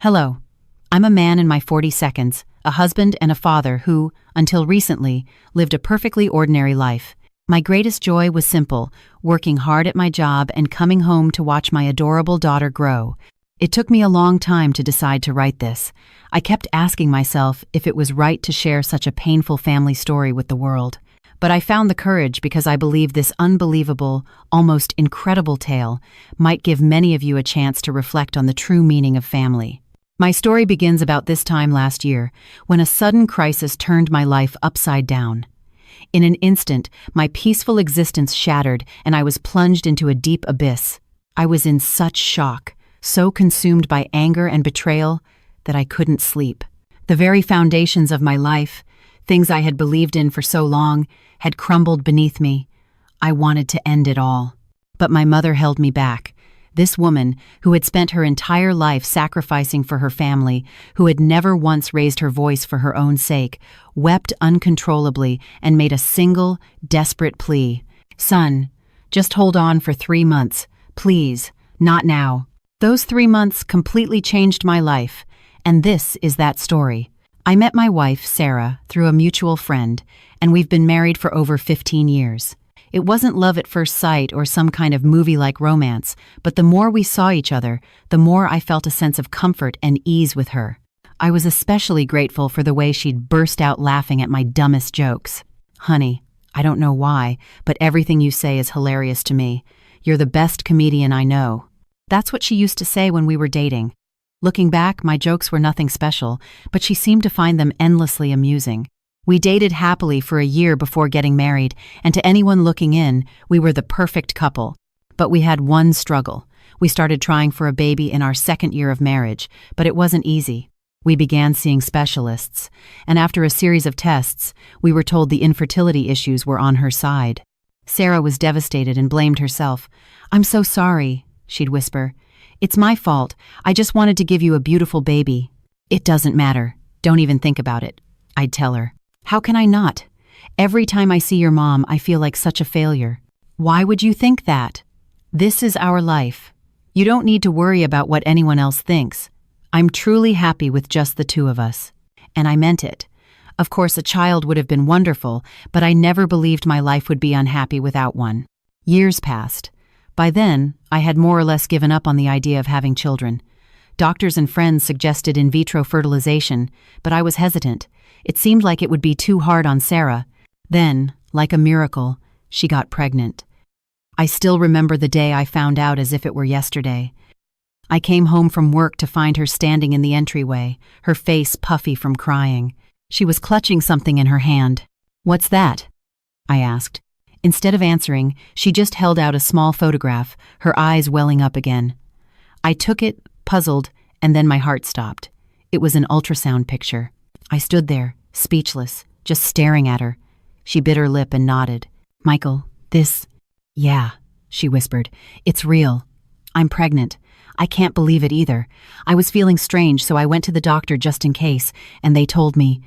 Hello. I'm a man in my 40s, a husband and a father who, until recently, lived a perfectly ordinary life. My greatest joy was simple, working hard at my job and coming home to watch my adorable daughter grow. It took me a long time to decide to write this. I kept asking myself if it was right to share such a painful family story with the world. But I found the courage because I believe this unbelievable, almost incredible tale might give many of you a chance to reflect on the true meaning of family. My story begins about this time last year, when a sudden crisis turned my life upside down. In an instant, my peaceful existence shattered and I was plunged into a deep abyss. I was in such shock, so consumed by anger and betrayal, that I couldn't sleep. The very foundations of my life, things I had believed in for so long, had crumbled beneath me. I wanted to end it all. But my mother held me back. This woman, who had spent her entire life sacrificing for her family, who had never once raised her voice for her own sake, wept uncontrollably and made a single, desperate plea. "Son, just hold on for 3 months. Please, not now." Those 3 months completely changed my life, and this is that story. I met my wife, Sarah, through a mutual friend, and we've been married for over 15 years. It wasn't love at first sight or some kind of movie-like romance, but the more we saw each other, the more I felt a sense of comfort and ease with her. I was especially grateful for the way she'd burst out laughing at my dumbest jokes. "Honey, I don't know why, but everything you say is hilarious to me. You're the best comedian I know." That's what she used to say when we were dating. Looking back, my jokes were nothing special, but she seemed to find them endlessly amusing. We dated happily for a year before getting married, and to anyone looking in, we were the perfect couple. But we had one struggle. We started trying for a baby in our second year of marriage, but it wasn't easy. We began seeing specialists, and after a series of tests, we were told the infertility issues were on her side. Sarah was devastated and blamed herself. "I'm so sorry," she'd whisper. "It's my fault. I just wanted to give you a beautiful baby." "It doesn't matter. Don't even think about it," I'd tell her. "How can I not? Every time I see your mom, I feel like such a failure." "Why would you think that? This is our life. You don't need to worry about what anyone else thinks. I'm truly happy with just the two of us." And I meant it. Of course, a child would have been wonderful, but I never believed my life would be unhappy without one. Years passed. By then, I had more or less given up on the idea of having children. Doctors and friends suggested in vitro fertilization, but I was hesitant. It seemed like it would be too hard on Sarah. Then, like a miracle, she got pregnant. I still remember the day I found out as if it were yesterday. I came home from work to find her standing in the entryway, her face puffy from crying. She was clutching something in her hand. "What's that?" I asked. Instead of answering, she just held out a small photograph, her eyes welling up again. I took it, puzzled, and then my heart stopped. It was an ultrasound picture. I stood there, speechless, just staring at her. She bit her lip and nodded. "Michael, this..." "Yeah," she whispered. "It's real. I'm pregnant. I can't believe it either. I was feeling strange, so I went to the doctor just in case, and they told me."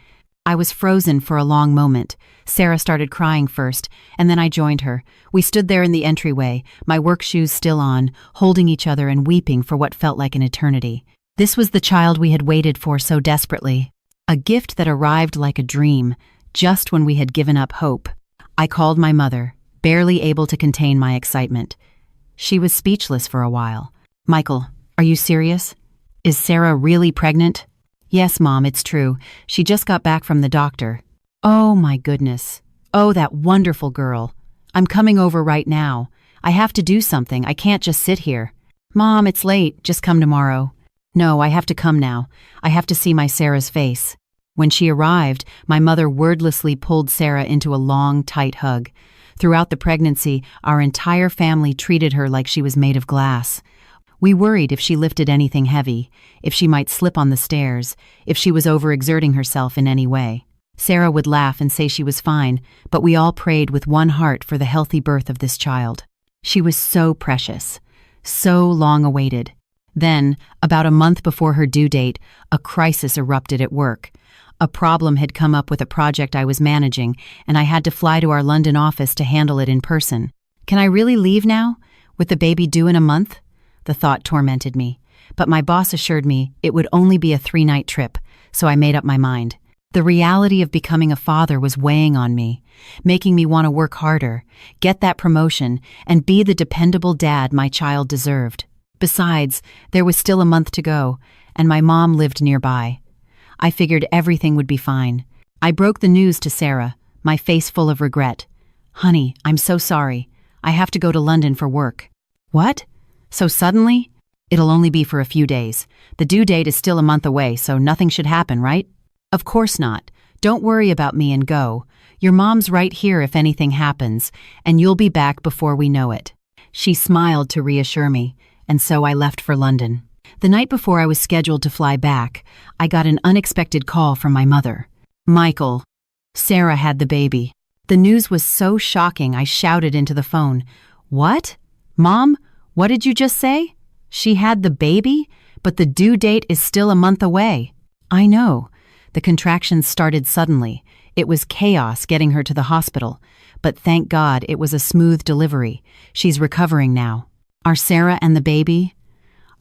I was frozen for a long moment. Sarah started crying first, and then I joined her. We stood there in the entryway, my work shoes still on, holding each other and weeping for what felt like an eternity. This was the child we had waited for so desperately. A gift that arrived like a dream, just when we had given up hope. I called my mother, barely able to contain my excitement. She was speechless for a while. "Michael, are you serious? Is Sarah really pregnant?" "Yes, Mom, it's true. She just got back from the doctor." "Oh, my goodness. Oh, that wonderful girl. I'm coming over right now. I have to do something. I can't just sit here." "Mom, it's late. Just come tomorrow." "No, I have to come now. I have to see my Sarah's face." When she arrived, my mother wordlessly pulled Sarah into a long, tight hug. Throughout the pregnancy, our entire family treated her like she was made of glass. We worried if she lifted anything heavy, if she might slip on the stairs, if she was overexerting herself in any way. Sarah would laugh and say she was fine, but we all prayed with one heart for the healthy birth of this child. She was so precious, so long awaited. Then, about a month before her due date, a crisis erupted at work. A problem had come up with a project I was managing, and I had to fly to our London office to handle it in person. Can I really leave now, with the baby due in a month? The thought tormented me. but my boss assured me it would only be a 3-night trip, so I made up my mind. The reality of becoming a father was weighing on me, making me want to work harder, get that promotion, and be the dependable dad my child deserved. Besides, there was still a month to go, and my mom lived nearby. I figured everything would be fine. I broke the news to Sarah, my face full of regret. "Honey, I'm so sorry. I have to go to London for work." "What? So suddenly?" "It'll only be for a few days. The due date is still a month away, so nothing should happen, right?" "Of course not. Don't worry about me and go. Your mom's right here if anything happens, and you'll be back before we know it." She smiled to reassure me, and so I left for London. The night before I was scheduled to fly back, I got an unexpected call from my mother. "Michael, Sarah had the baby." The news was so shocking I shouted into the phone. "What? Mom, what did you just say? She had the baby, but the due date is still a month away." "I know." The contractions started suddenly. It was chaos getting her to the hospital, but thank God it was a smooth delivery. She's recovering now. "Are Sarah and the baby?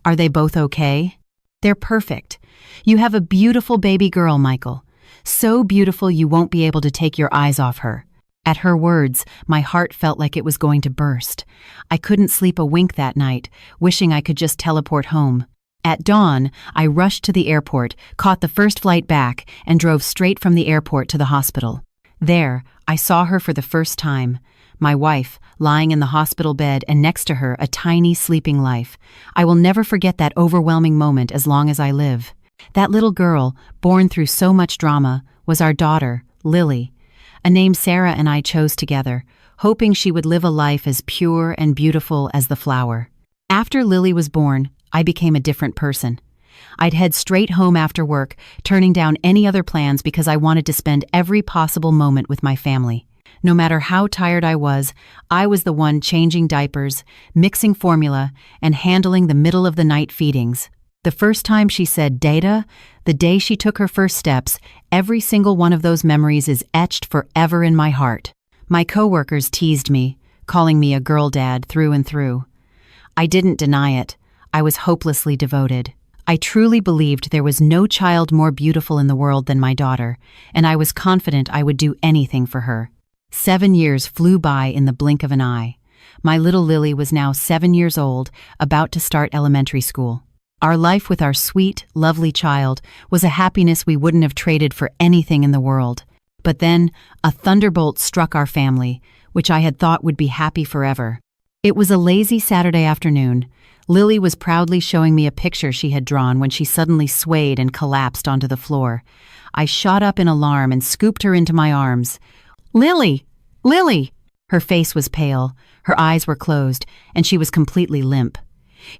Are they both okay?" "They're perfect. You have a beautiful baby girl, Michael. So beautiful you won't be able to take your eyes off her." At her words, my heart felt like it was going to burst. I couldn't sleep a wink that night, wishing I could just teleport home. At dawn, I rushed to the airport, caught the first flight back, and drove straight from the airport to the hospital. There, I saw her for the first time. My wife, lying in the hospital bed, and next to her, a tiny sleeping life. I will never forget that overwhelming moment as long as I live. That little girl, born through so much drama, was our daughter, Lily, a name Sarah and I chose together, hoping she would live a life as pure and beautiful as the flower. After Lily was born, I became a different person. I'd head straight home after work, turning down any other plans because I wanted to spend every possible moment with my family. No matter how tired I was the one changing diapers, mixing formula, and handling the middle-of-the-night feedings. The first time she said "Data," the day she took her first steps, every single one of those memories is etched forever in my heart. My coworkers teased me, calling me a girl dad through and through. I didn't deny it. I was hopelessly devoted. I truly believed there was no child more beautiful in the world than my daughter, and I was confident I would do anything for her. 7 years flew by in the blink of an eye. My little Lily was now 7 years old, about to start elementary school. Our life with our sweet, lovely child was a happiness we wouldn't have traded for anything in the world. But then, a thunderbolt struck our family, which I had thought would be happy forever. It was a lazy Saturday afternoon. Lily was proudly showing me a picture she had drawn when she suddenly swayed and collapsed onto the floor. I shot up in alarm and scooped her into my arms. "Lily! Lily!" Her face was pale, her eyes were closed, and she was completely limp.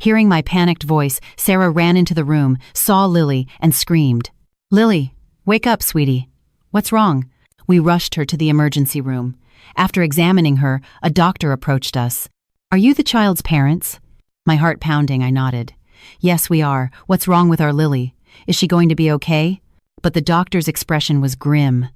Hearing my panicked voice, Sarah ran into the room, saw Lily, and screamed. "Lily, wake up, sweetie. What's wrong?" We rushed her to the emergency room. After examining her, a doctor approached us. "Are you the child's parents?" My heart pounding, I nodded. "Yes, we are. What's wrong with our Lily? Is she going to be okay?" But the doctor's expression was grim.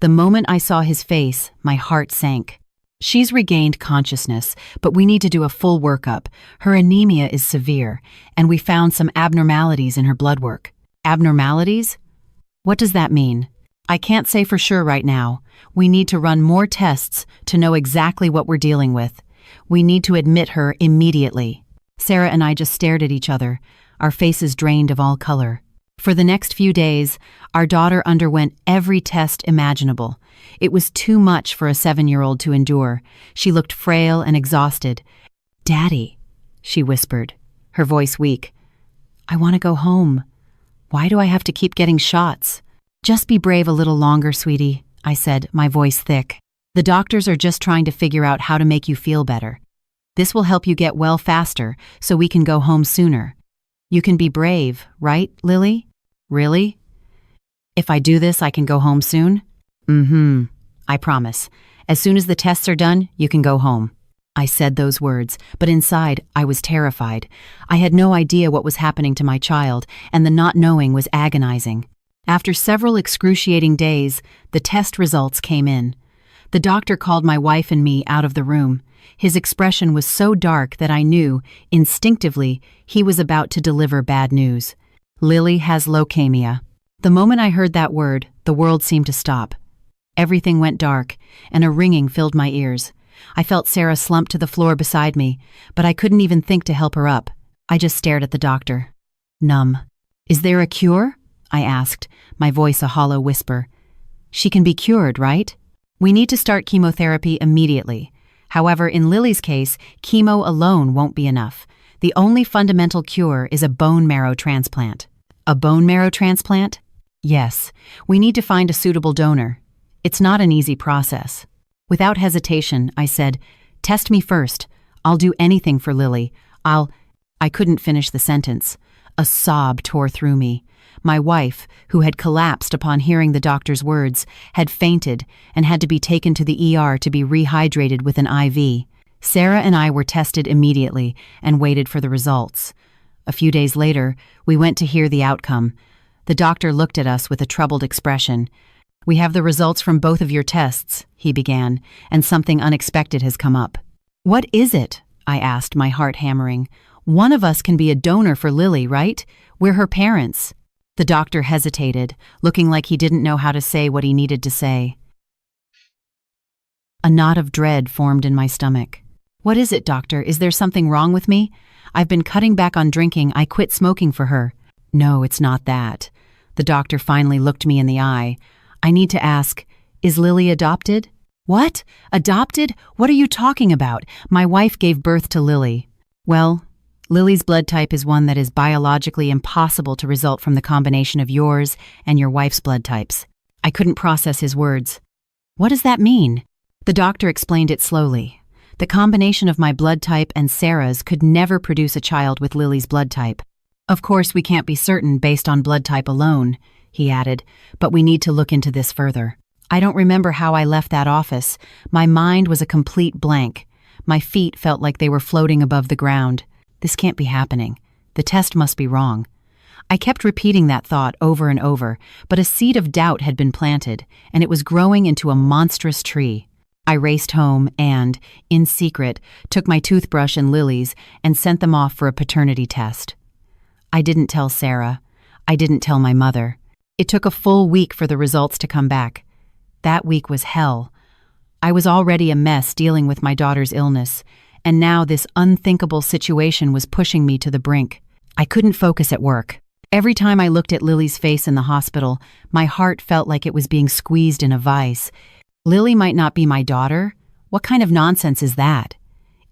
The moment I saw his face, my heart sank. "She's regained consciousness, but we need to do a full workup. Her anemia is severe, and we found some abnormalities in her blood work." "Abnormalities? What does that mean?" "I can't say for sure right now. We need to run more tests to know exactly what we're dealing with. We need to admit her immediately." Sarah and I just stared at each other, our faces drained of all color. For the next few days, our daughter underwent every test imaginable. It was too much for a 7-year-old to endure. She looked frail and exhausted. "Daddy," she whispered, her voice weak. "I want to go home. Why do I have to keep getting shots?" "Just be brave a little longer, sweetie," I said, my voice thick. "The doctors are just trying to figure out how to make you feel better. This will help you get well faster, so we can go home sooner. You can be brave, right, Lily?" "Really? If I do this, I can go home soon?" "Mm-hmm. I promise. As soon as the tests are done, you can go home." I said those words, but inside, I was terrified. I had no idea what was happening to my child, and the not knowing was agonizing. After several excruciating days, the test results came in. The doctor called my wife and me out of the room. His expression was so dark that I knew, instinctively, he was about to deliver bad news. Lily has leukemia. The moment I heard that word, the world seemed to stop. Everything went dark, and a ringing filled my ears. I felt Sarah slump to the floor beside me, but I couldn't even think to help her up. I just stared at the doctor. Numb. "Is there a cure?" I asked, my voice a hollow whisper. "She can be cured, right?" "We need to start chemotherapy immediately. However, in Lily's case, chemo alone won't be enough. The only fundamental cure is a bone marrow transplant." "A bone marrow transplant?" "Yes. We need to find a suitable donor. It's not an easy process." Without hesitation, I said, "Test me first. I'll do anything for Lily. I couldn't finish the sentence. A sob tore through me. My wife, who had collapsed upon hearing the doctor's words, had fainted and had to be taken to the ER to be rehydrated with an IV. Sarah and I were tested immediately and waited for the results. A few days later, we went to hear the outcome. The doctor looked at us with a troubled expression. "We have the results from both of your tests," he began, "and something unexpected has come up." "What is it?" I asked, my heart hammering. "One of us can be a donor for Lily, right? We're her parents." The doctor hesitated, looking like he didn't know how to say what he needed to say. A knot of dread formed in my stomach. "What is it, doctor? Is there something wrong with me? I've been cutting back on drinking. I quit smoking for her." "No, it's not that." The doctor finally looked me in the eye. "I need to ask, is Lily adopted?" "What? Adopted? What are you talking about? My wife gave birth to Lily." "Well, Lily's blood type is one that is biologically impossible to result from the combination of yours and your wife's blood types." I couldn't process his words. "What does that mean?" The doctor explained it slowly. "The combination of my blood type and Sarah's could never produce a child with Lily's blood type. Of course, we can't be certain based on blood type alone," he added, "but we need to look into this further." I don't remember how I left that office. My mind was a complete blank. My feet felt like they were floating above the ground. This can't be happening. The test must be wrong. I kept repeating that thought over and over, but a seed of doubt had been planted, and it was growing into a monstrous tree. I raced home and, in secret, took my toothbrush and Lily's and sent them off for a paternity test. I didn't tell Sarah. I didn't tell my mother. It took a full week for the results to come back. That week was hell. I was already a mess dealing with my daughter's illness, and now this unthinkable situation was pushing me to the brink. I couldn't focus at work. Every time I looked at Lily's face in the hospital, my heart felt like it was being squeezed in a vice. Lily might not be my daughter? What kind of nonsense is that?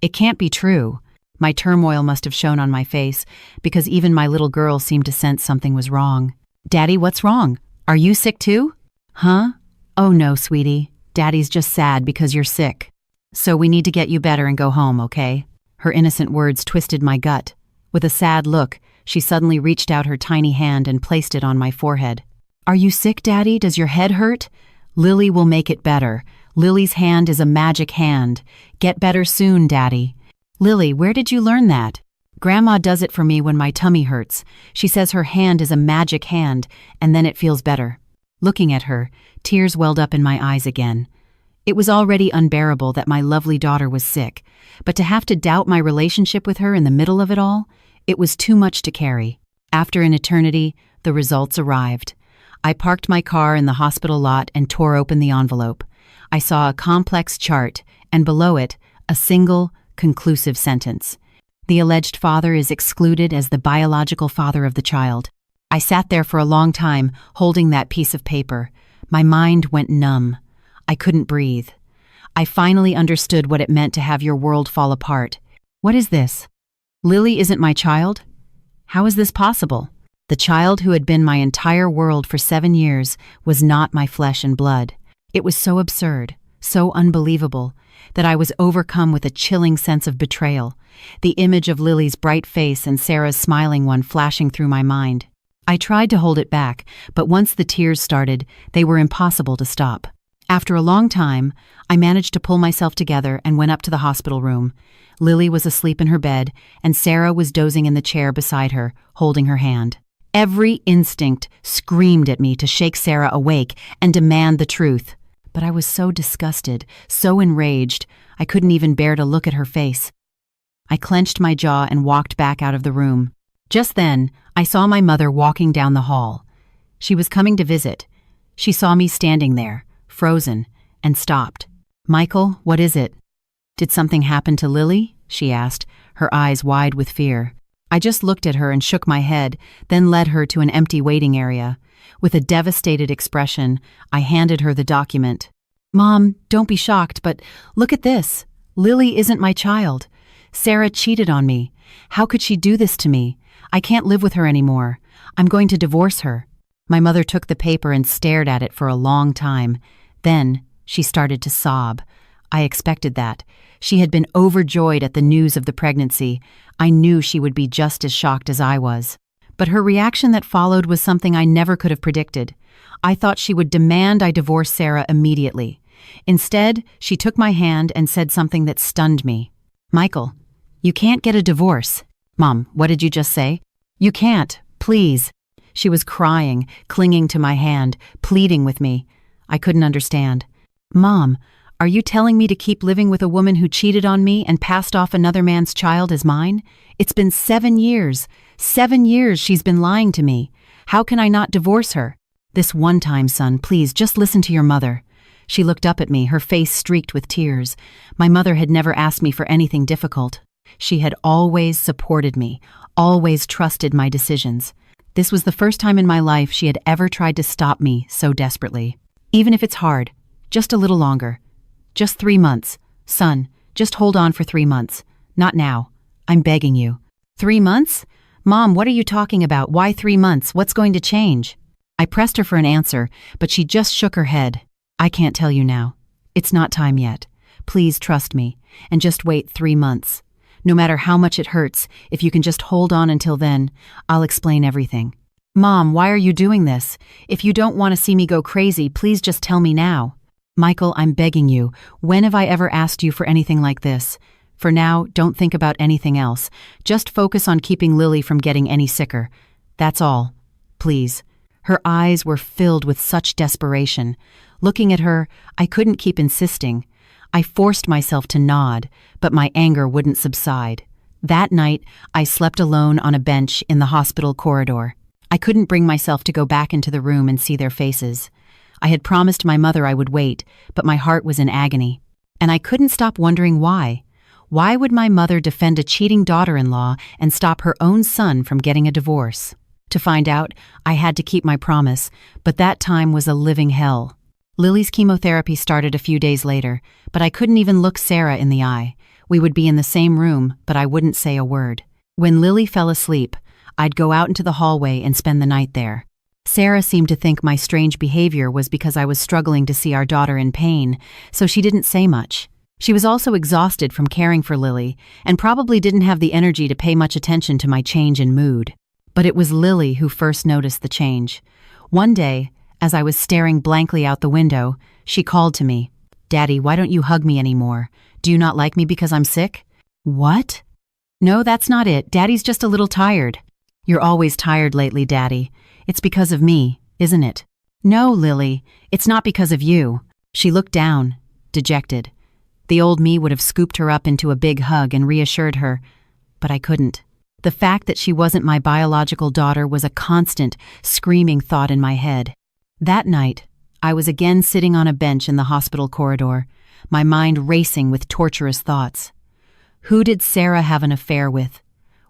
It can't be true. My turmoil must have shown on my face, because even my little girl seemed to sense something was wrong. "Daddy, what's wrong? Are you sick too?" "Huh? Oh no, sweetie. Daddy's just sad because you're sick. So we need to get you better and go home, okay?" Her innocent words twisted my gut. With a sad look, she suddenly reached out her tiny hand and placed it on my forehead. "Are you sick, Daddy? Does your head hurt?" "Lily will make it better. Lily's hand is a magic hand. Get better soon, Daddy." "Lily, where did you learn that?" "Grandma does it for me when my tummy hurts. She says her hand is a magic hand, and then it feels better." Looking at her, tears welled up in my eyes again. It was already unbearable that my lovely daughter was sick, but to have to doubt my relationship with her in the middle of it all, it was too much to carry. After an eternity, the results arrived. I parked my car in the hospital lot and tore open the envelope. I saw a complex chart, and below it, a single, conclusive sentence. The alleged father is excluded as the biological father of the child. I sat there for a long time, holding that piece of paper. My mind went numb. I couldn't breathe. I finally understood what it meant to have your world fall apart. What is this? Lily isn't my child? How is this possible? The child who had been my entire world for 7 years was not my flesh and blood. It was so absurd, so unbelievable, that I was overcome with a chilling sense of betrayal, the image of Lily's bright face and Sarah's smiling one flashing through my mind. I tried to hold it back, but once the tears started, they were impossible to stop. After a long time, I managed to pull myself together and went up to the hospital room. Lily was asleep in her bed, and Sarah was dozing in the chair beside her, holding her hand. Every instinct screamed at me to shake Sarah awake and demand the truth, but I was so disgusted, so enraged, I couldn't even bear to look at her face. I clenched my jaw and walked back out of the room. Just then, I saw my mother walking down the hall. She was coming to visit. She saw me standing there, frozen, and stopped. "Michael, what is it?" "Did something happen to Lily?" she asked, her eyes wide with fear. I just looked at her and shook my head, then led her to an empty waiting area. With a devastated expression, I handed her the document. "Mom, don't be shocked, but look at this. Lily isn't my child. Sarah cheated on me. How could she do this to me? I can't live with her anymore. I'm going to divorce her." My mother took the paper and stared at it for a long time. Then she started to sob. I expected that. She had been overjoyed at the news of the pregnancy. I knew she would be just as shocked as I was. But her reaction that followed was something I never could have predicted. I thought she would demand I divorce Sarah immediately. Instead, she took my hand and said something that stunned me. "Michael, you can't get a divorce." "Mom, what did you just say?" "You can't, please." She was crying, clinging to my hand, pleading with me. I couldn't understand. "Mom, are you telling me to keep living with a woman who cheated on me and passed off another man's child as mine? It's been 7 years. 7 years she's been lying to me. How can I not divorce her?" "This one time, son, please, just listen to your mother." She looked up at me, her face streaked with tears. My mother had never asked me for anything difficult. She had always supported me, always trusted my decisions. This was the first time in my life she had ever tried to stop me so desperately. "Even if it's hard, just a little longer. Just 3 months. Son, just hold on for 3 months. Not now. I'm begging you." "3 months? Mom, what are you talking about? Why 3 months? What's going to change?" I pressed her for an answer, but she just shook her head. "I can't tell you now. It's not time yet. Please trust me, and just wait 3 months. No matter how much it hurts, if you can just hold on until then, I'll explain everything." "Mom, why are you doing this? If you don't want to see me go crazy, please just tell me now." "Michael, I'm begging you. When have I ever asked you for anything like this? For now, don't think about anything else. Just focus on keeping Lily from getting any sicker. That's all. Please." Her eyes were filled with such desperation. Looking at her, I couldn't keep insisting. I forced myself to nod, but my anger wouldn't subside. That night, I slept alone on a bench in the hospital corridor. I couldn't bring myself to go back into the room and see their faces. I had promised my mother I would wait, but my heart was in agony. And I couldn't stop wondering why. Why would my mother defend a cheating daughter-in-law and stop her own son from getting a divorce? To find out, I had to keep my promise, but that time was a living hell. Lily's chemotherapy started a few days later, but I couldn't even look Sarah in the eye. We would be in the same room, but I wouldn't say a word. When Lily fell asleep, I'd go out into the hallway and spend the night there. Sarah seemed to think my strange behavior was because I was struggling to see our daughter in pain, so she didn't say much. She was also exhausted from caring for Lily, and probably didn't have the energy to pay much attention to my change in mood. But it was Lily who first noticed the change. One day, as I was staring blankly out the window, she called to me. "Daddy, why don't you hug me anymore? Do you not like me because I'm sick?" "What?" "No, that's not it. Daddy's just a little tired." "You're always tired lately, Daddy. It's because of me, isn't it?" "No, Lily, it's not because of you." She looked down, dejected. The old me would have scooped her up into a big hug and reassured her, but I couldn't. The fact that she wasn't my biological daughter was a constant, screaming thought in my head. That night, I was again sitting on a bench in the hospital corridor, my mind racing with torturous thoughts. Who did Sarah have an affair with?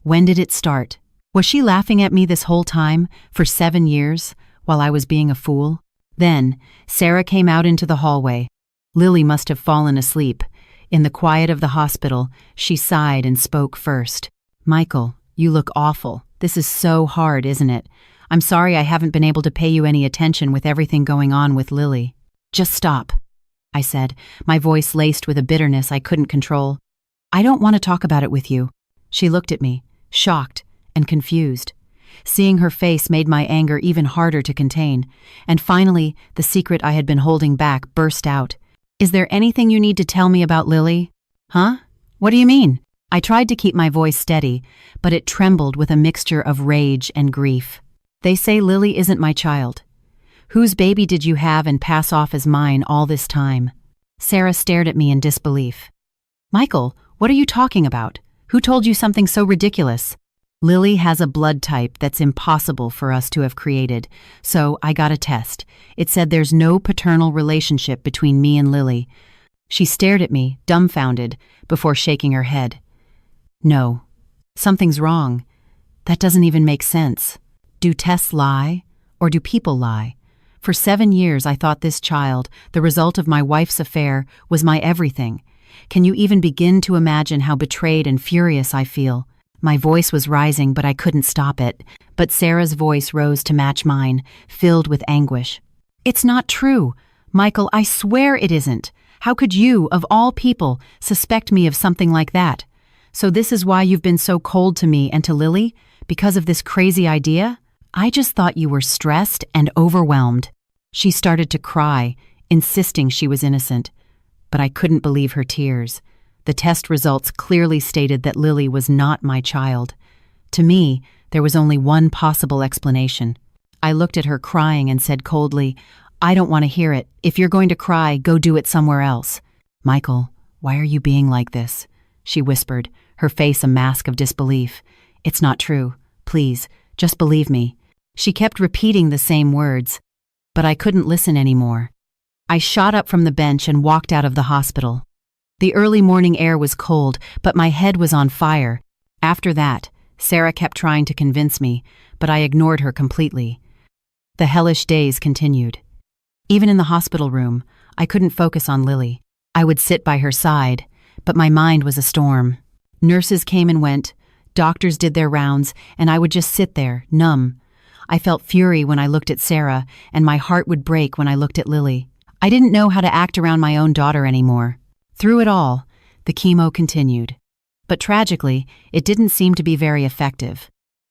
When did it start? Was she laughing at me this whole time, for 7 years, while I was being a fool? Then, Sarah came out into the hallway. Lily must have fallen asleep. In the quiet of the hospital, she sighed and spoke first. "Michael, you look awful. This is so hard, isn't it? I'm sorry I haven't been able to pay you any attention with everything going on with Lily." "Just stop," I said, my voice laced with a bitterness I couldn't control. "I don't want to talk about it with you." She looked at me, shocked and confused. Seeing her face made my anger even harder to contain, and finally, the secret I had been holding back burst out. "Is there anything you need to tell me about Lily?" "Huh? What do you mean?" I tried to keep my voice steady, but it trembled with a mixture of rage and grief. "They say Lily isn't my child. Whose baby did you have and pass off as mine all this time?" Sarah stared at me in disbelief. "Michael, what are you talking about? Who told you something so ridiculous?" "Lily has a blood type that's impossible for us to have created, so I got a test. It said there's no paternal relationship between me and Lily." She stared at me, dumbfounded, before shaking her head. "No, something's wrong. That doesn't even make sense. Do tests lie, or do people lie? For 7 years I thought this child, the result of my wife's affair, was my everything. Can you even begin to imagine how betrayed and furious I feel?" My voice was rising, but I couldn't stop it. But Sarah's voice rose to match mine, filled with anguish. "It's not true. Michael, I swear it isn't. How could you, of all people, suspect me of something like that? So this is why you've been so cold to me and to Lily? Because of this crazy idea? I just thought you were stressed and overwhelmed." She started to cry, insisting she was innocent. But I couldn't believe her tears. The test results clearly stated that Lily was not my child. To me, there was only one possible explanation. I looked at her crying and said coldly, "I don't want to hear it. If you're going to cry, go do it somewhere else." "Michael, why are you being like this?" she whispered, her face a mask of disbelief. "It's not true. Please, just believe me." She kept repeating the same words, but I couldn't listen anymore. I shot up from the bench and walked out of the hospital. The early morning air was cold, but my head was on fire. After that, Sarah kept trying to convince me, but I ignored her completely. The hellish days continued. Even in the hospital room, I couldn't focus on Lily. I would sit by her side, but my mind was a storm. Nurses came and went, doctors did their rounds, and I would just sit there, numb. I felt fury when I looked at Sarah, and my heart would break when I looked at Lily. I didn't know how to act around my own daughter anymore. Through it all, the chemo continued. But tragically, it didn't seem to be very effective.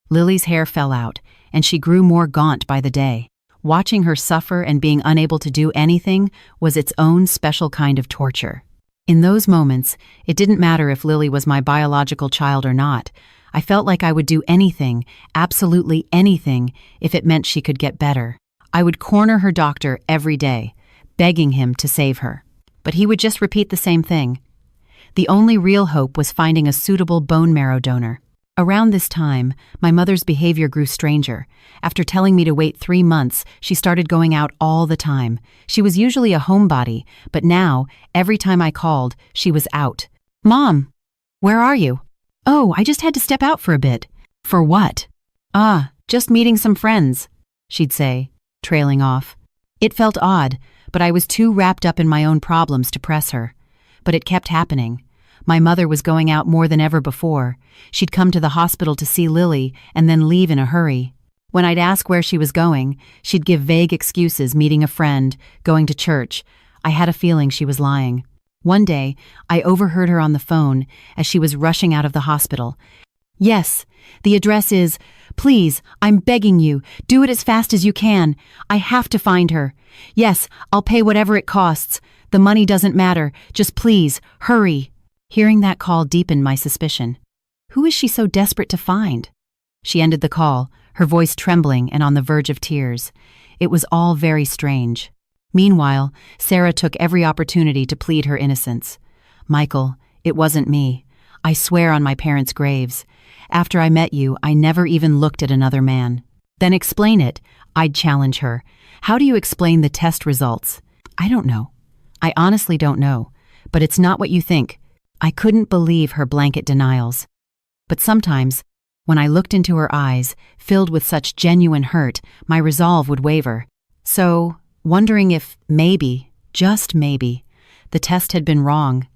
Lily's hair fell out, and she grew more gaunt by the day. Watching her suffer and being unable to do anything was its own special kind of torture. In those moments, it didn't matter if Lily was my biological child or not. I felt like I would do anything, absolutely anything, if it meant she could get better. I would corner her doctor every day, begging him to save her. But he would just repeat the same thing. The only real hope was finding a suitable bone marrow donor. Around this time, my mother's behavior grew stranger. After telling me to wait 3 months, she started going out all the time. She was usually a homebody, but now, every time I called, she was out. "Mom, where are you?" "Oh, I just had to step out for a bit." "For what?" "Ah, just meeting some friends," she'd say, trailing off. It felt odd, but I was too wrapped up in my own problems to press her. But it kept happening. My mother was going out more than ever before. She'd come to the hospital to see Lily and then leave in a hurry. When I'd ask where she was going, she'd give vague excuses, meeting a friend, going to church. I had a feeling she was lying. One day, I overheard her on the phone as she was rushing out of the hospital. "Yes, the address is, please, I'm begging you, do it as fast as you can. I have to find her. Yes, I'll pay whatever it costs. The money doesn't matter. Just please, hurry." Hearing that call deepened my suspicion. Who is she so desperate to find? She ended the call, her voice trembling and on the verge of tears. It was all very strange. Meanwhile, Sarah took every opportunity to plead her innocence. "Michael, it wasn't me. I swear on my parents' graves. After I met you, I never even looked at another man." "Then explain it," I'd challenge her. "How do you explain the test results?" "I don't know. I honestly don't know. But it's not what you think." I couldn't believe her blanket denials. But sometimes, when I looked into her eyes, filled with such genuine hurt, my resolve would waver. So, wondering if maybe, just maybe, the test had been wrong,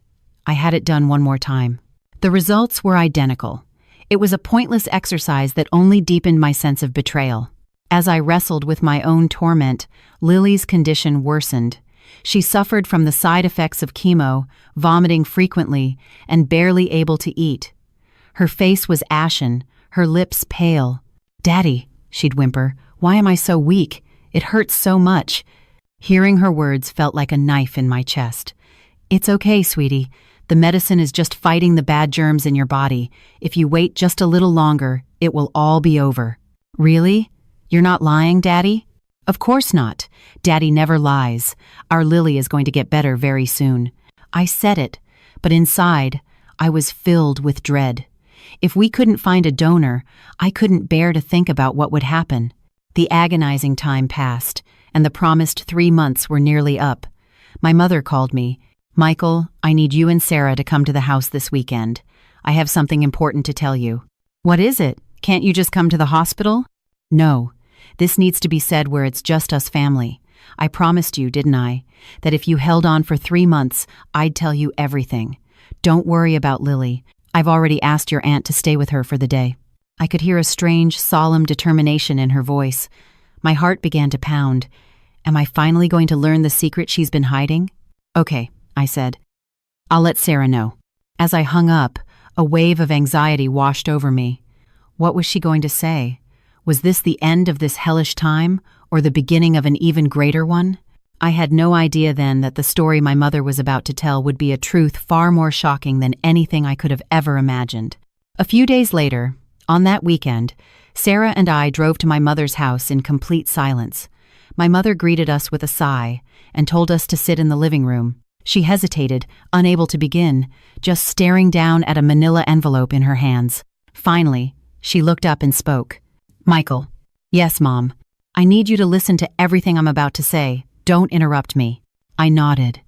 I had it done one more time. The results were identical. It was a pointless exercise that only deepened my sense of betrayal. As I wrestled with my own torment, Lily's condition worsened. She suffered from the side effects of chemo, vomiting frequently, and barely able to eat. Her face was ashen, her lips pale. "Daddy," she'd whimper, "why am I so weak? It hurts so much." Hearing her words felt like a knife in my chest. "It's okay, sweetie. The medicine is just fighting the bad germs in your body. If you wait just a little longer, it will all be over." "Really? You're not lying, Daddy?" Of course not. Daddy never lies. Our Lily is going to get better very soon. I said it, but inside, I was filled with dread. If we couldn't find a donor, I couldn't bear to think about what would happen. The agonizing time passed, and the promised 3 months were nearly up. My mother called me. Michael, I need you and Sarah to come to the house this weekend. I have something important to tell you. What is it? Can't you just come to the hospital? No. This needs to be said where it's just us family. I promised you, didn't I, that if you held on for 3 months, I'd tell you everything. Don't worry about Lily. I've already asked your aunt to stay with her for the day. I could hear a strange, solemn determination in her voice. My heart began to pound. Am I finally going to learn the secret she's been hiding? Okay, I said. I'll let Sarah know. As I hung up, a wave of anxiety washed over me. What was she going to say? Was this the end of this hellish time, or the beginning of an even greater one? I had no idea then that the story my mother was about to tell would be a truth far more shocking than anything I could have ever imagined. A few days later, on that weekend, Sarah and I drove to my mother's house in complete silence. My mother greeted us with a sigh and told us to sit in the living room. She hesitated, unable to begin, just staring down at a manila envelope in her hands. Finally, she looked up and spoke. Michael. Yes, Mom. I need you to listen to everything I'm about to say. Don't interrupt me. I nodded.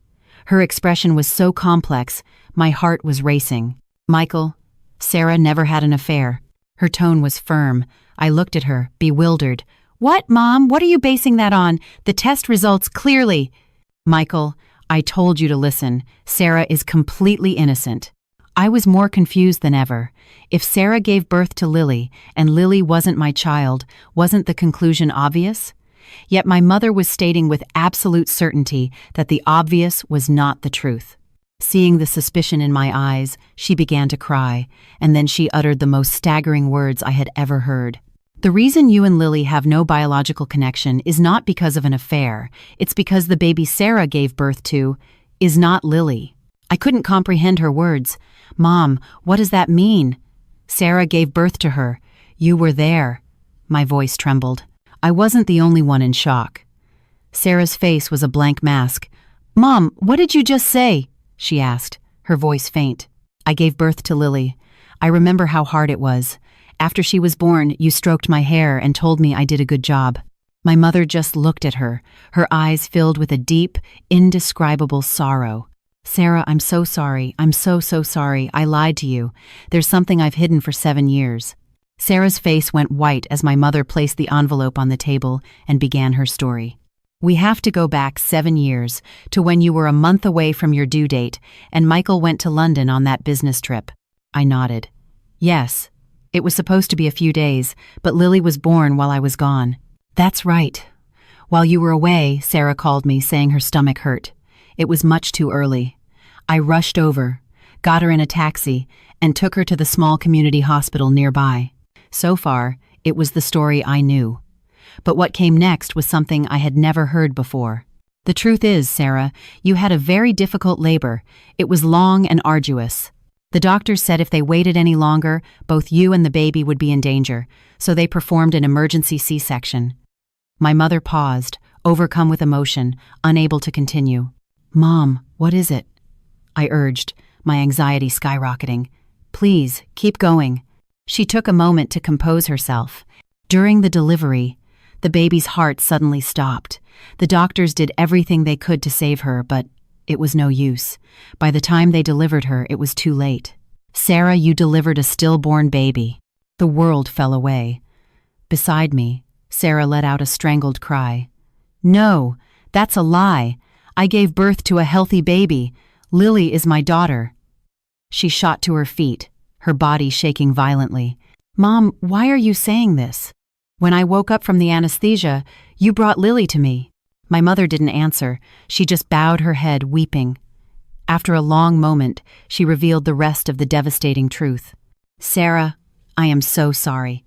Her expression was so complex, my heart was racing. Michael, Sarah never had an affair. Her tone was firm. I looked at her, bewildered. What, Mom? What are you basing that on? The test results clearly. Michael, I told you to listen. Sarah is completely innocent. I was more confused than ever. If Sarah gave birth to Lily, and Lily wasn't my child, wasn't the conclusion obvious? Yet my mother was stating with absolute certainty that the obvious was not the truth. Seeing the suspicion in my eyes, she began to cry, and then she uttered the most staggering words I had ever heard. The reason you and Lily have no biological connection is not because of an affair. It's because the baby Sarah gave birth to is not Lily. I couldn't comprehend her words. Mom, what does that mean? Sarah gave birth to her. You were there. My voice trembled. I wasn't the only one in shock. Sarah's face was a blank mask. Mom, what did you just say? She asked, her voice faint. I gave birth to Lily. I remember how hard it was. After she was born, you stroked my hair and told me I did a good job. My mother just looked at her, her eyes filled with a deep, indescribable sorrow. Sarah, I'm so sorry. I'm so sorry. I lied to you. There's something I've hidden for 7 years. Sarah's face went white as my mother placed the envelope on the table and began her story. We have to go back 7 years to when you were a month away from your due date and Michael went to London on that business trip. I nodded. Yes. It was supposed to be a few days, but Lily was born while I was gone. That's right. While you were away, Sarah called me saying her stomach hurt. It was much too early. I rushed over, got her in a taxi, and took her to the small community hospital nearby. So far, it was the story I knew. But what came next was something I had never heard before. The truth is, Sarah, you had a very difficult labor. It was long and arduous. The doctors said if they waited any longer, both you and the baby would be in danger, so they performed an emergency C-section. My mother paused, overcome with emotion, unable to continue. Mom, what is it? I urged, my anxiety skyrocketing. Please, keep going. She took a moment to compose herself. During the delivery, the baby's heart suddenly stopped. The doctors did everything they could to save her, but it was no use. By the time they delivered her, it was too late. Sarah, you delivered a stillborn baby. The world fell away. Beside me, Sarah let out a strangled cry. No, that's a lie. I gave birth to a healthy baby. Lily is my daughter. She shot to her feet, her body shaking violently. Mom, why are you saying this? When I woke up from the anesthesia, you brought Lily to me. My mother didn't answer. She just bowed her head, weeping. After a long moment, she revealed the rest of the devastating truth. Sarah, I am so sorry.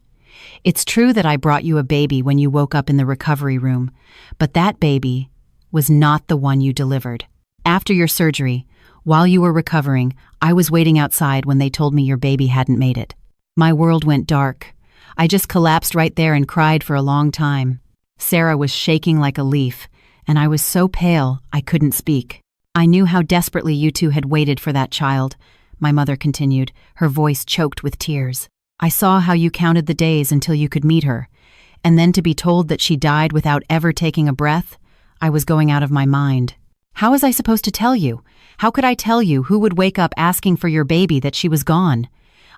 It's true that I brought you a baby when you woke up in the recovery room, but that baby was not the one you delivered. After your surgery, while you were recovering, I was waiting outside when they told me your baby hadn't made it. My world went dark. I just collapsed right there and cried for a long time. Sarah was shaking like a leaf, and I was so pale I couldn't speak. I knew how desperately you two had waited for that child, my mother continued, her voice choked with tears. I saw how you counted the days until you could meet her, and then to be told that she died without ever taking a breath, I was going out of my mind. How was I supposed to tell you? How could I tell you who would wake up asking for your baby that she was gone?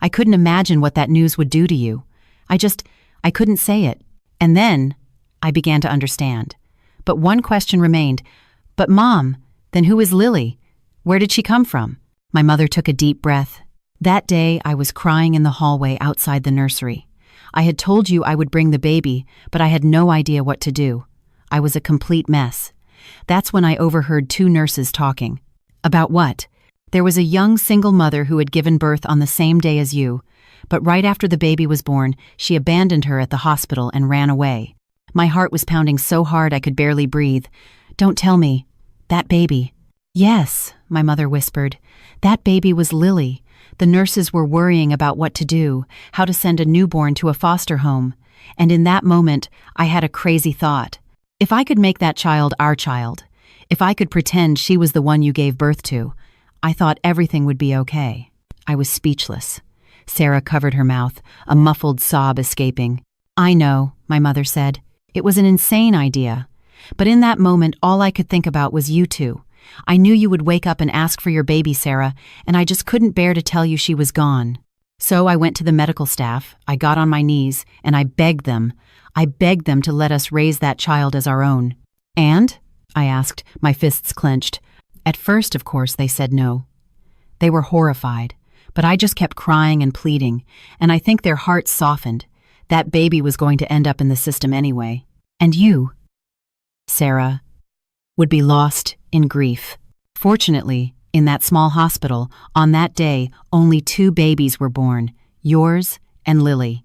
I couldn't imagine what that news would do to you. I couldn't say it. And then I began to understand. But one question remained. But Mom, then who is Lily? Where did she come from? My mother took a deep breath. That day I was crying in the hallway outside the nursery. I had told you I would bring the baby, but I had no idea what to do. I was a complete mess. That's when I overheard two nurses talking. About what? There was a young single mother who had given birth on the same day as you, but right after the baby was born, she abandoned her at the hospital and ran away. My heart was pounding so hard I could barely breathe. Don't tell me. That baby. Yes, my mother whispered. That baby was Lily. The nurses were worrying about what to do, how to send a newborn to a foster home. And in that moment, I had a crazy thought. If I could make that child our child, if I could pretend she was the one you gave birth to, I thought everything would be okay. I was speechless. Sarah covered her mouth, a muffled sob escaping. I know, my mother said. It was an insane idea. But in that moment, all I could think about was you two. I knew you would wake up and ask for your baby, Sarah, and I just couldn't bear to tell you she was gone. So I went to the medical staff, I got on my knees, and I begged them to let us raise that child as our own. And? I asked, my fists clenched. At first, of course, they said no. They were horrified, but I just kept crying and pleading, and I think their hearts softened. That baby was going to end up in the system anyway. And you, Sarah, would be lost in grief. Fortunately, in that small hospital, on that day, only 2 babies were born, yours and Lily.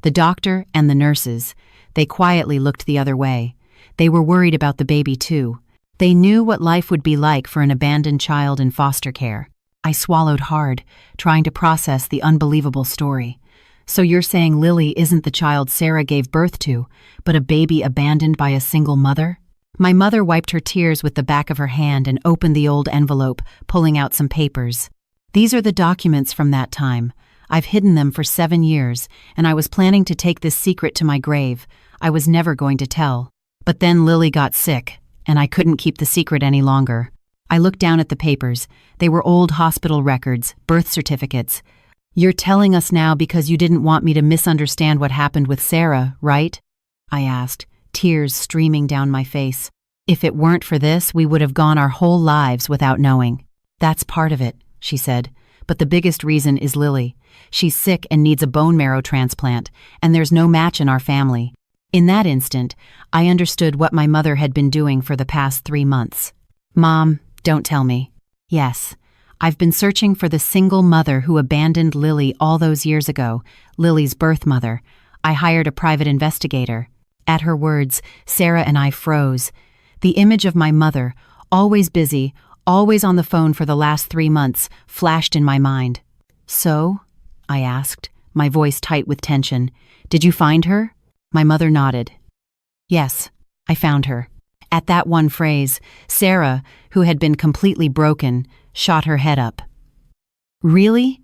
The doctor and the nurses, they quietly looked the other way. They were worried about the baby too. They knew what life would be like for an abandoned child in foster care. I swallowed hard, trying to process the unbelievable story. So you're saying Lily isn't the child Sarah gave birth to, but a baby abandoned by a single mother? My mother wiped her tears with the back of her hand and opened the old envelope, pulling out some papers. These are the documents from that time. I've hidden them for 7 years, and I was planning to take this secret to my grave. I was never going to tell. But then Lily got sick, and I couldn't keep the secret any longer. I looked down at the papers. They were old hospital records, birth certificates. You're telling us now because you didn't want me to misunderstand what happened with Sarah, right? I asked, tears streaming down my face. If it weren't for this, we would have gone our whole lives without knowing. That's part of it, she said. But the biggest reason is Lily. She's sick and needs a bone marrow transplant, and there's no match in our family. In that instant, I understood what my mother had been doing for the past 3 months. Mom, don't tell me. Yes, I've been searching for the single mother who abandoned Lily all those years ago, Lily's birth mother. I hired a private investigator. At her words, Sarah and I froze. The image of my mother, always busy, always on the phone for the last 3 months, flashed in my mind. So? I asked, my voice tight with tension. Did you find her? My mother nodded. Yes, I found her. At that one phrase, Sarah, who had been completely broken, shot her head up. Really?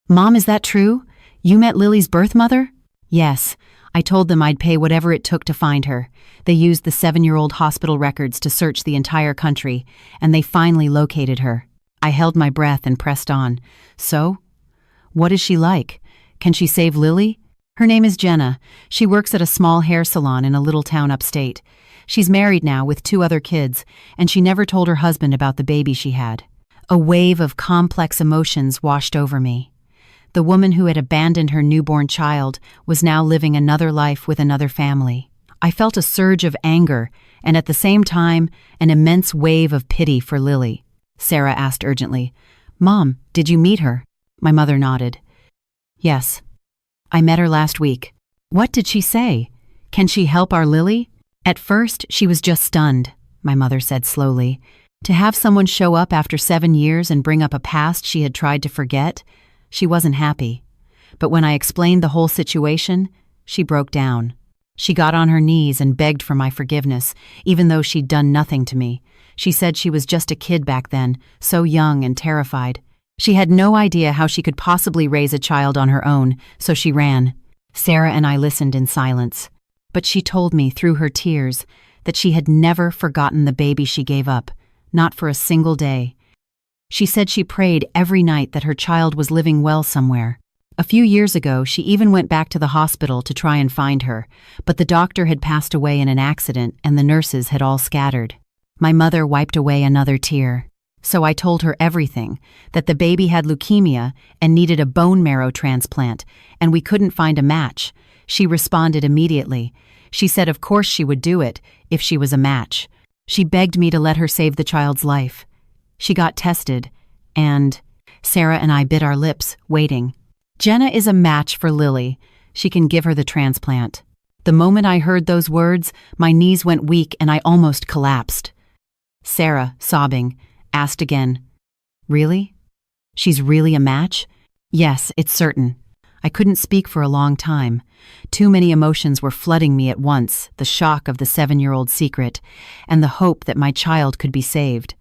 Mom, is that true? You met Lily's birth mother? Yes. I told them I'd pay whatever it took to find her. They used the 7-year-old hospital records to search the entire country, and they finally located her. I held my breath and pressed on. So? What is she like? Can she save Lily? Her name is Jenna. She works at a small hair salon in a little town upstate. She's married now with 2 other kids, and she never told her husband about the baby she had. A wave of complex emotions washed over me. The woman who had abandoned her newborn child was now living another life with another family. I felt a surge of anger, and at the same time, an immense wave of pity for Lily. Sarah asked urgently, Mom, did you meet her? My mother nodded. Yes. I met her last week. What did she say? Can she help our Lily? At first, she was just stunned, my mother said slowly. To have someone show up after 7 years and bring up a past she had tried to forget, she wasn't happy. But when I explained the whole situation, she broke down. She got on her knees and begged for my forgiveness, even though she'd done nothing to me. She said she was just a kid back then, so young and terrified. She had no idea how she could possibly raise a child on her own, so she ran. Sarah and I listened in silence. But she told me through her tears that she had never forgotten the baby she gave up, not for a single day. She said she prayed every night that her child was living well somewhere. A few years ago, she even went back to the hospital to try and find her, but the doctor had passed away in an accident and the nurses had all scattered. My mother wiped away another tear. So I told her everything, that the baby had leukemia and needed a bone marrow transplant, and we couldn't find a match. She responded immediately. She said of course she would do it if she was a match. She begged me to let her save the child's life. She got tested, and Sarah and I bit our lips, waiting. Jenna is a match for Lily. She can give her the transplant. The moment I heard those words, my knees went weak and I almost collapsed. Sarah, sobbing, asked again, "Really? She's really a match?" "Yes, it's certain." I couldn't speak for a long time. Too many emotions were flooding me at once, the shock of the 7-year-old secret, and the hope that my child could be saved.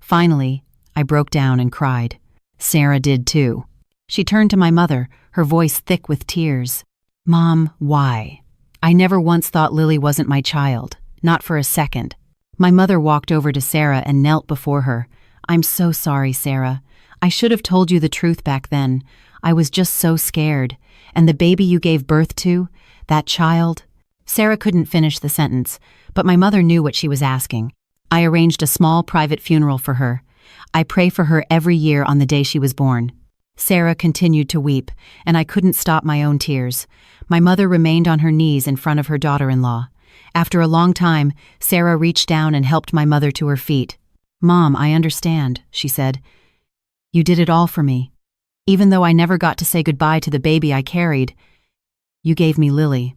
Finally, I broke down and cried. Sarah did too. She turned to my mother, her voice thick with tears. "Mom, why? I never once thought Lily wasn't my child, not for a second." My mother walked over to Sarah and knelt before her. "I'm so sorry, Sarah. I should have told you the truth back then. I was just so scared. And the baby you gave birth to, that child..." Sarah couldn't finish the sentence, but my mother knew what she was asking. I arranged a small private funeral for her. I pray for her every year on the day she was born. Sarah continued to weep, and I couldn't stop my own tears. My mother remained on her knees in front of her daughter-in-law. After a long time, Sarah reached down and helped my mother to her feet. "Mom, I understand," she said. "You did it all for me. Even though I never got to say goodbye to the baby I carried, you gave me Lily.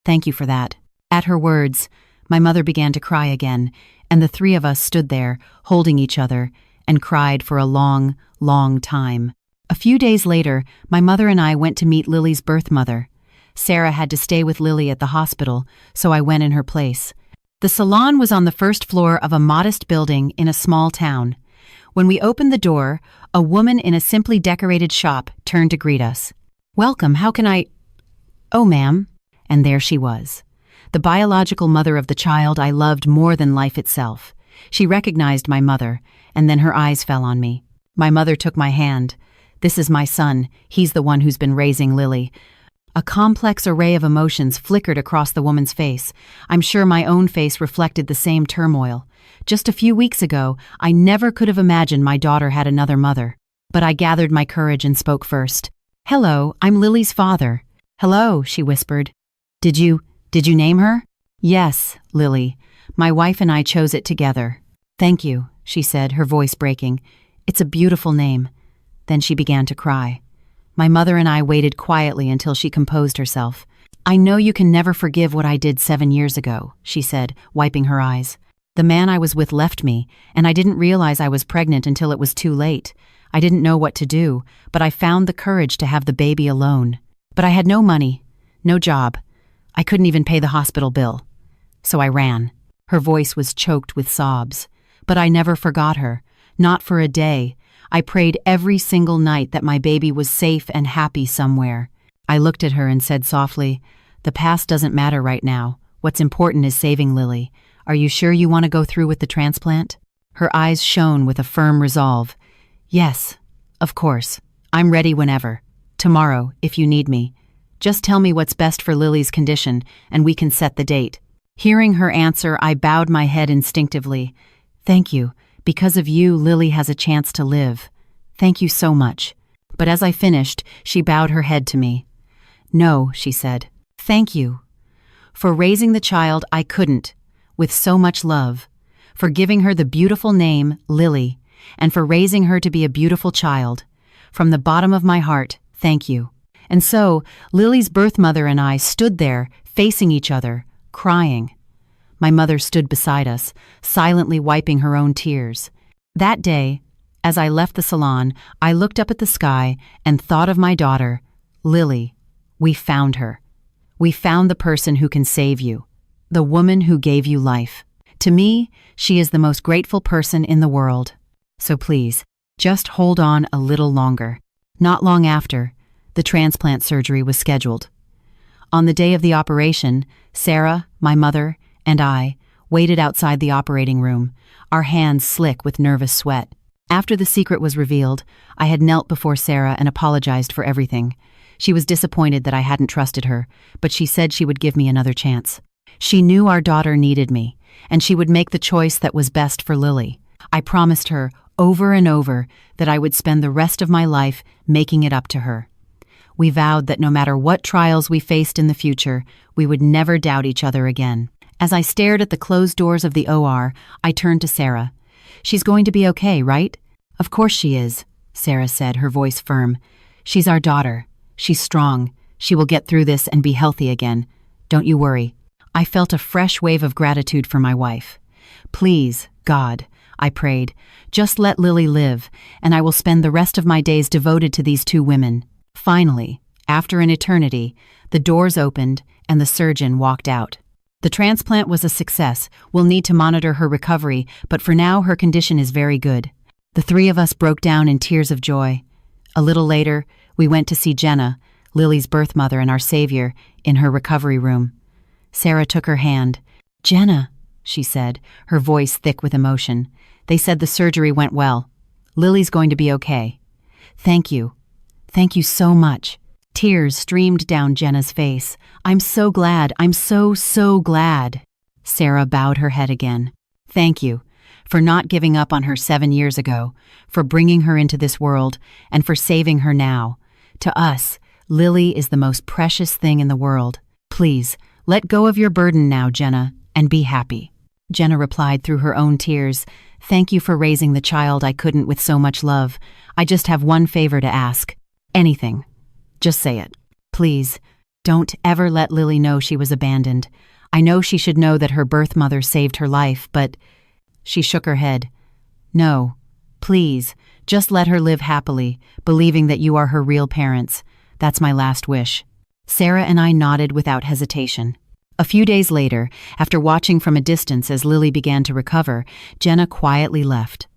Thank you for that." At her words, my mother began to cry again, and the three of us stood there, holding each other, and cried for a long, long time. A few days later, my mother and I went to meet Lily's birth mother. Sarah had to stay with Lily at the hospital, so I went in her place. The salon was on the first floor of a modest building in a small town. When we opened the door, a woman in a simply decorated shop turned to greet us. "Welcome, how can I..." "Oh, ma'am." And there she was, the biological mother of the child I loved more than life itself. She recognized my mother, and then her eyes fell on me. My mother took my hand. "This is my son. He's the one who's been raising Lily." A complex array of emotions flickered across the woman's face. I'm sure my own face reflected the same turmoil. Just a few weeks ago, I never could have imagined my daughter had another mother. But I gathered my courage and spoke first. "Hello, I'm Lily's father." "Hello," she whispered. Did you name her?" "Yes, Lily. My wife and I chose it together." "Thank you," she said, her voice breaking. "It's a beautiful name." Then she began to cry. My mother and I waited quietly until she composed herself. "I know you can never forgive what I did 7 years ago," she said, wiping her eyes. "The man I was with left me, and I didn't realize I was pregnant until it was too late. I didn't know what to do, but I found the courage to have the baby alone. But I had no money, no job. I couldn't even pay the hospital bill. So I ran." Her voice was choked with sobs. "But I never forgot her, not for a day. I prayed every single night that my baby was safe and happy somewhere." I looked at her and said softly, "The past doesn't matter right now. What's important is saving Lily. Are you sure you want to go through with the transplant?" Her eyes shone with a firm resolve. "Yes, of course. I'm ready whenever. Tomorrow, if you need me. Just tell me what's best for Lily's condition, and we can set the date." Hearing her answer, I bowed my head instinctively. "Thank you. Because of you, Lily has a chance to live. Thank you so much." But as I finished, she bowed her head to me. "No," she said. "Thank you. For raising the child I couldn't, with so much love. For giving her the beautiful name, Lily, and for raising her to be a beautiful child. From the bottom of my heart, thank you." And so, Lily's birth mother and I stood there, facing each other, crying. My mother stood beside us, silently wiping her own tears. That day, as I left the salon, I looked up at the sky and thought of my daughter, Lily. We found her. We found the person who can save you, the woman who gave you life. To me, she is the most grateful person in the world. So please, just hold on a little longer." Not long after, the transplant surgery was scheduled. On the day of the operation, Sarah, my mother, and I waited outside the operating room, our hands slick with nervous sweat. After the secret was revealed, I had knelt before Sarah and apologized for everything. She was disappointed that I hadn't trusted her, but she said she would give me another chance. She knew our daughter needed me, and she would make the choice that was best for Lily. I promised her over and over that I would spend the rest of my life making it up to her. We vowed that no matter what trials we faced in the future, we would never doubt each other again. As I stared at the closed doors of the OR, I turned to Sarah. "She's going to be okay, right?" "Of course she is," Sarah said, her voice firm. "She's our daughter. She's strong. She will get through this and be healthy again. Don't you worry." I felt a fresh wave of gratitude for my wife. "Please, God," I prayed, "just let Lily live, and I will spend the rest of my days devoted to these two women." Finally, after an eternity, the doors opened and the surgeon walked out. "The transplant was a success. We'll need to monitor her recovery, but for now her condition is very good." The three of us broke down in tears of joy. A little later, we went to see Jenna, Lily's birth mother and our savior, in her recovery room. Sarah took her hand. "Jenna," she said, her voice thick with emotion. "They said the surgery went well. Lily's going to be okay. Thank you. Thank you so much." Tears streamed down Jenna's face. "I'm so glad. I'm so glad." Sarah bowed her head again. "Thank you for not giving up on her 7 years ago, for bringing her into this world, and for saving her now. To us, Lily is the most precious thing in the world. Please, let go of your burden now, Jenna, and be happy." Jenna replied through her own tears, "Thank you for raising the child I couldn't with so much love. I just have one favor to ask. Anything. Just say it. Please, don't ever let Lily know she was abandoned. I know she should know that her birth mother saved her life, but..." She shook her head. "No, please, just let her live happily, believing that you are her real parents. That's my last wish." Sarah and I nodded without hesitation. A few days later, after watching from a distance as Lily began to recover, Jenna quietly left.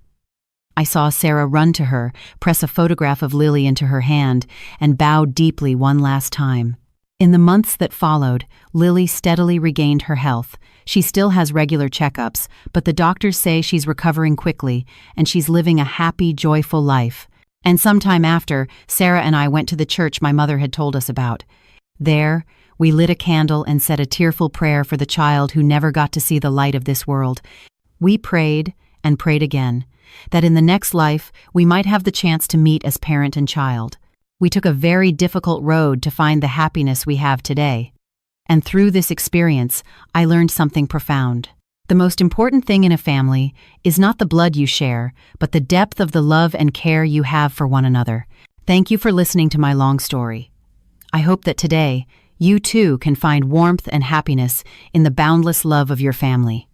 I saw Sarah run to her, press a photograph of Lily into her hand, and bow deeply one last time. In the months that followed, Lily steadily regained her health. She still has regular checkups, but the doctors say she's recovering quickly, and she's living a happy, joyful life. And sometime after, Sarah and I went to the church my mother had told us about. There, we lit a candle and said a tearful prayer for the child who never got to see the light of this world. We prayed and prayed again, that in the next life we might have the chance to meet as parent and child. We took a very difficult road to find the happiness we have today. And through this experience, I learned something profound. The most important thing in a family is not the blood you share, but the depth of the love and care you have for one another. Thank you for listening to my long story. I hope that today, you too can find warmth and happiness in the boundless love of your family.